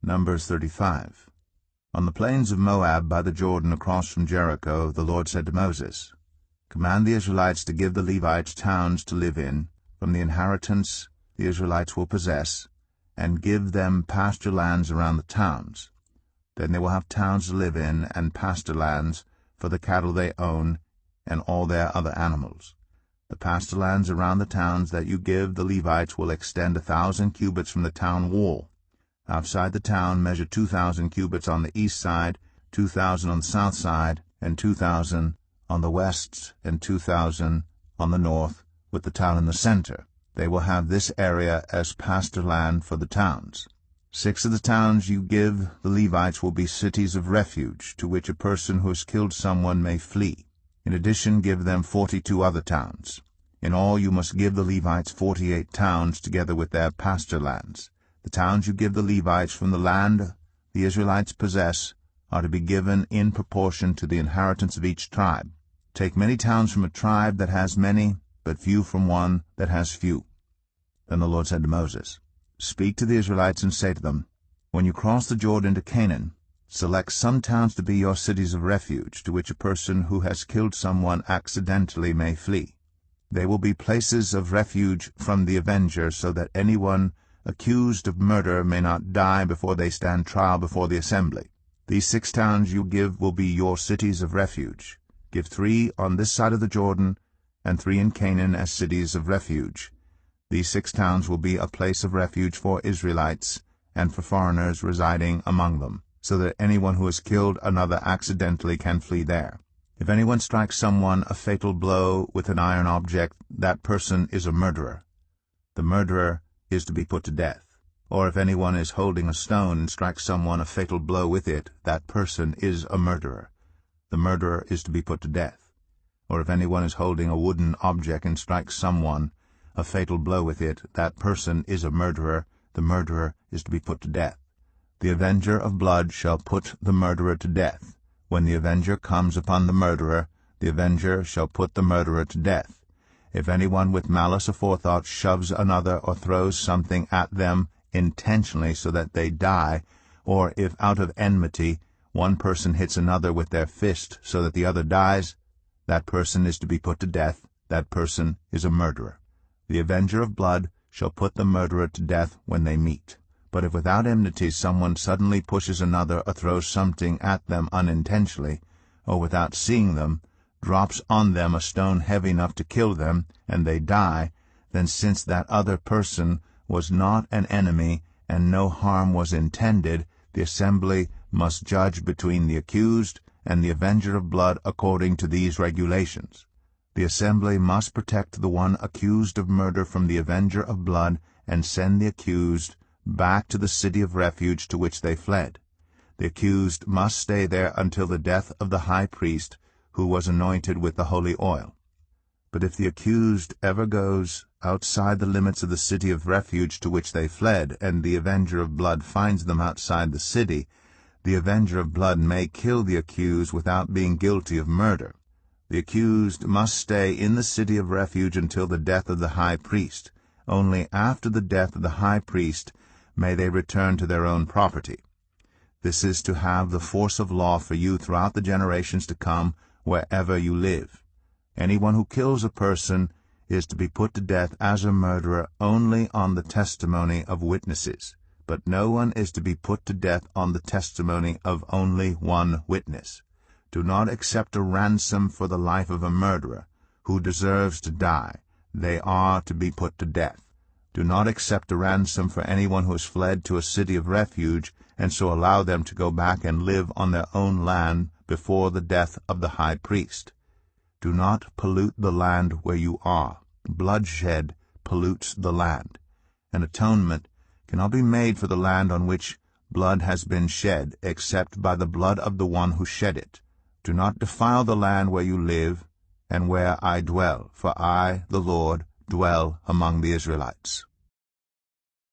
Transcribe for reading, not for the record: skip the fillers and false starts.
Numbers 35. On the plains of Moab by the Jordan across from Jericho, the Lord said to Moses, "Command the Israelites to give the Levites towns to live in, from the inheritance the Israelites will possess, and give them pasture lands around the towns. Then they will have towns to live in, and pasture lands for the cattle they own, and all their other animals. The pasture lands around the towns that you give the Levites will extend 1,000 cubits from the town wall. Outside the town measure 2,000 cubits on the east side, 2,000 on the south side, and 2,000 on the west, and 2,000 on the north, with the town in the center. They will have this area as pasture land for the towns. 6 of the towns you give the Levites will be cities of refuge, to which a person who has killed someone may flee. In addition, give them 42 other towns. In all you must give the Levites 48 towns, together with their pasture lands. The towns you give the Levites from the land the Israelites possess are to be given in proportion to the inheritance of each tribe. Take many towns from a tribe that has many, but few from one that has few." Then the Lord said to Moses, "Speak to the Israelites and say to them, When you cross the Jordan to Canaan, select some towns to be your cities of refuge, to which a person who has killed someone accidentally may flee. They will be places of refuge from the avenger, so that anyone accused of murder may not die before they stand trial before the assembly. These 6 towns you give will be your cities of refuge. Give 3 on this side of the Jordan, and 3 in Canaan as cities of refuge. These 6 towns will be a place of refuge for Israelites and for foreigners residing among them, so that anyone who has killed another accidentally can flee there. If anyone strikes someone a fatal blow with an iron object, that person is a murderer. The murderer is to be put to death. Or if anyone is holding a stone and strikes someone a fatal blow with it, that person is a murderer. The murderer is to be put to death. Or if anyone is holding a wooden object and strikes someone a fatal blow with it, that person is a murderer. The murderer is to be put to death. The avenger of blood shall put the murderer to death. When the avenger comes upon the murderer, the avenger shall put the murderer to death. If anyone with malice aforethought shoves another or throws something at them intentionally so that they die, or if out of enmity one person hits another with their fist so that the other dies, that person is to be put to death. That person is a murderer. The avenger of blood shall put the murderer to death when they meet. But if without enmity someone suddenly pushes another or throws something at them unintentionally, or without seeing them, drops on them a stone heavy enough to kill them, and they die, then since that other person was not an enemy and no harm was intended, the assembly must judge between the accused and the avenger of blood according to these regulations. The assembly must protect the one accused of murder from the avenger of blood and send the accused back to the city of refuge to which they fled. The accused must stay there until the death of the high priest, who was anointed with the holy oil. But if the accused ever goes outside the limits of the city of refuge to which they fled, and the avenger of blood finds them outside the city, the avenger of blood may kill the accused without being guilty of murder. The accused must stay in the city of refuge until the death of the high priest. Only after the death of the high priest may they return to their own property. This is to have the force of law for you throughout the generations to come, wherever you live. Anyone who kills a person is to be put to death as a murderer only on the testimony of witnesses, but no one is to be put to death on the testimony of only one witness. Do not accept a ransom for the life of a murderer who deserves to die. They are to be put to death. Do not accept a ransom for anyone who has fled to a city of refuge, and so allow them to go back and live on their own land before the death of the high priest. Do not pollute the land where you are. Bloodshed pollutes the land. An atonement cannot be made for the land on which blood has been shed, except by the blood of the one who shed it. Do not defile the land where you live and where I dwell, for I, the Lord, dwell among the Israelites.